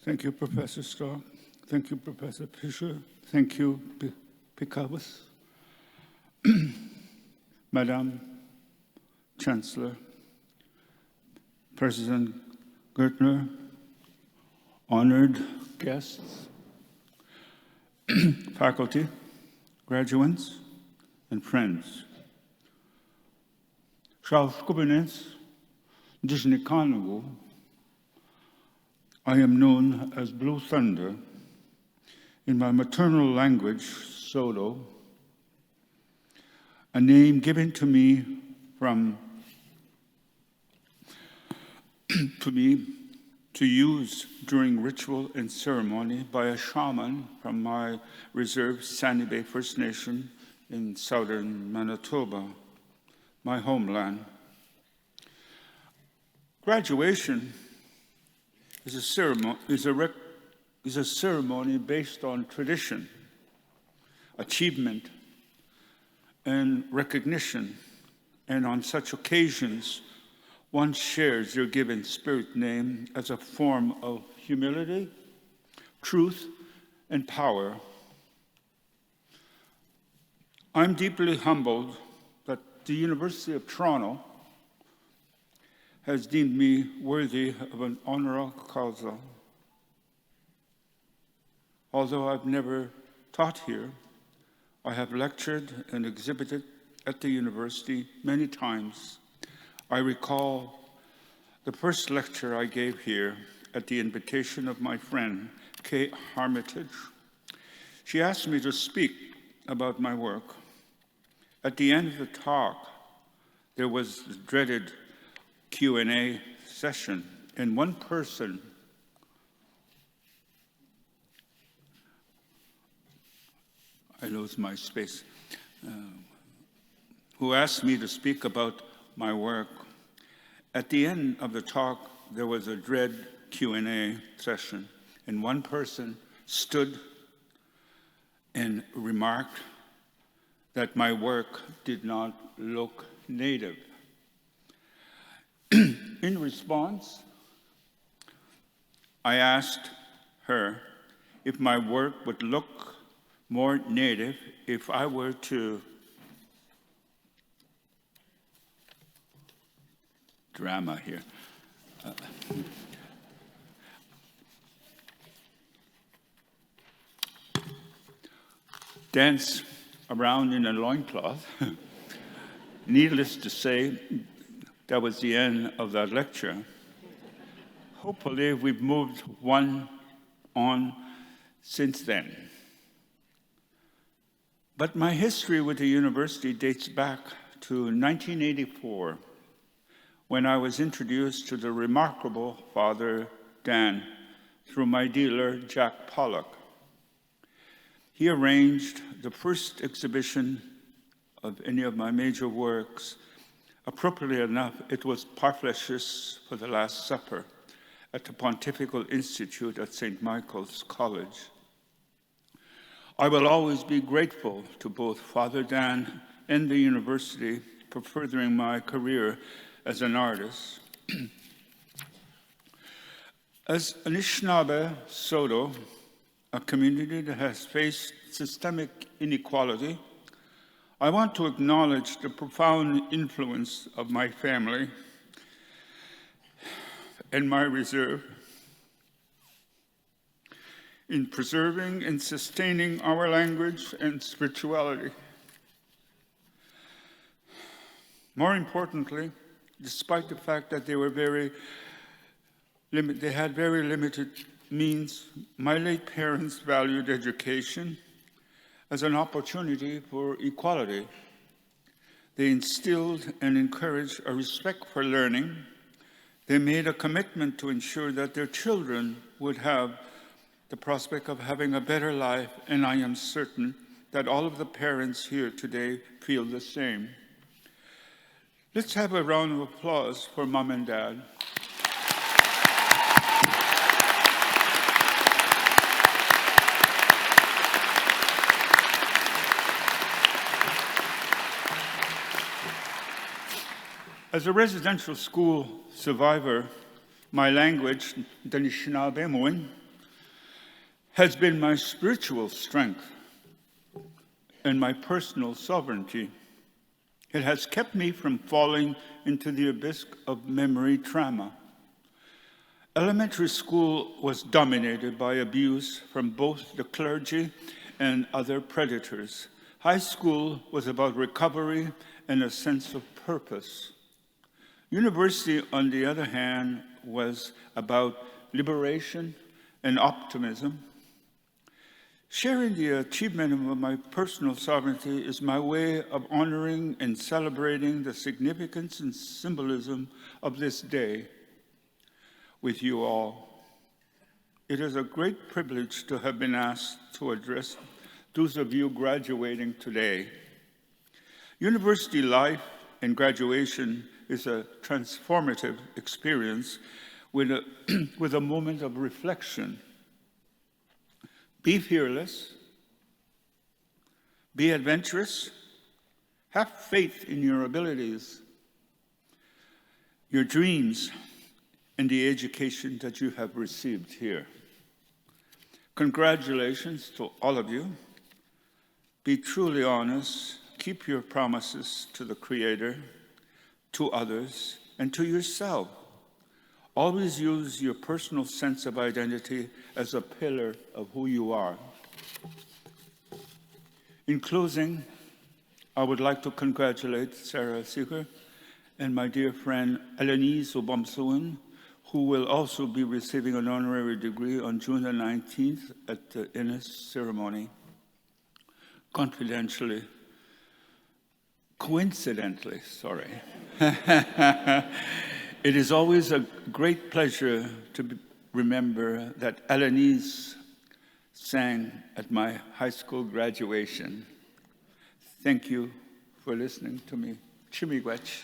Thank you, Professor Stark. Thank you, Professor Fisher. Thank you, Picabus. Madam Chancellor, President Gertner, honored guests, faculty, graduates, and friends. I am known as Blue Thunder. In my maternal language, Soto, a name given to me to use during ritual and ceremony by a shaman from my reserve Sandy Bay First Nation in southern Manitoba, my homeland. Graduation is a ceremony based on tradition, achievement, and recognition. And on such occasions, one shares your given spirit name as a form of humility, truth, and power. I'm deeply humbled that the University of Toronto has deemed me worthy of an honoris causa. Although I've never taught here, I have lectured and exhibited at the university many times. I recall the first lecture I gave here at the invitation of my friend, Kay Armitage. She asked me to speak about my work. At the end of the talk, there was the dreaded Q&A session, and one person I lose my space, who asked me to speak about my work. At the end of the talk, there was a dread Q&A session, and one person stood and remarked that my work did not look native. In response, I asked her if my work would look more native if I were to drama here. Dance around in a loincloth. Needless to say, that was the end of that lecture. Hopefully, we've moved one on since then. But my history with the university dates back to 1984, when I was introduced to the remarkable Father Dan through my dealer, Jack Pollock. He arranged the first exhibition of any of my major works. Appropriately enough, it was Parfleshus for the Last Supper at the Pontifical Institute at St. Michael's College. I will always be grateful to both Father Dan and the university for furthering my career as an artist. As Anishinaabe Saulteaux, a community that has faced systemic inequality, I want to acknowledge the profound influence of my family and my reserve in preserving and sustaining our language and spirituality. More importantly, despite the fact that they had very limited means, my late parents valued education as an opportunity for equality. They instilled and encouraged a respect for learning. They made a commitment to ensure that their children would have the prospect of having a better life, and I am certain that all of the parents here today feel the same. Let's have a round of applause for Mom and Dad. As a residential school survivor, my language, the Anishinaabe, has been my spiritual strength and my personal sovereignty. It has kept me from falling into the abyss of memory trauma. Elementary school was dominated by abuse from both the clergy and other predators. High school was about recovery and a sense of purpose. University, on the other hand, was about liberation and optimism. Sharing the achievement of my personal sovereignty is my way of honoring and celebrating the significance and symbolism of this day with you all. It is a great privilege to have been asked to address those of you graduating today. University life and graduation is a transformative experience with a moment of reflection. Be fearless, be adventurous, have faith in your abilities, your dreams, and the education that you have received here. Congratulations to all of you. Be truly honest, keep your promises to the Creator, to others, and to yourself. Always use your personal sense of identity as a pillar of who you are. In closing, I would like to congratulate Sarah Seeger and my dear friend Elenise Obomsawin, who will also be receiving an honorary degree on June the 19th at the Innis ceremony. Coincidentally, it is always a great pleasure to remember that Elenise sang at my high school graduation. Thank you for listening to me. Chimigwech.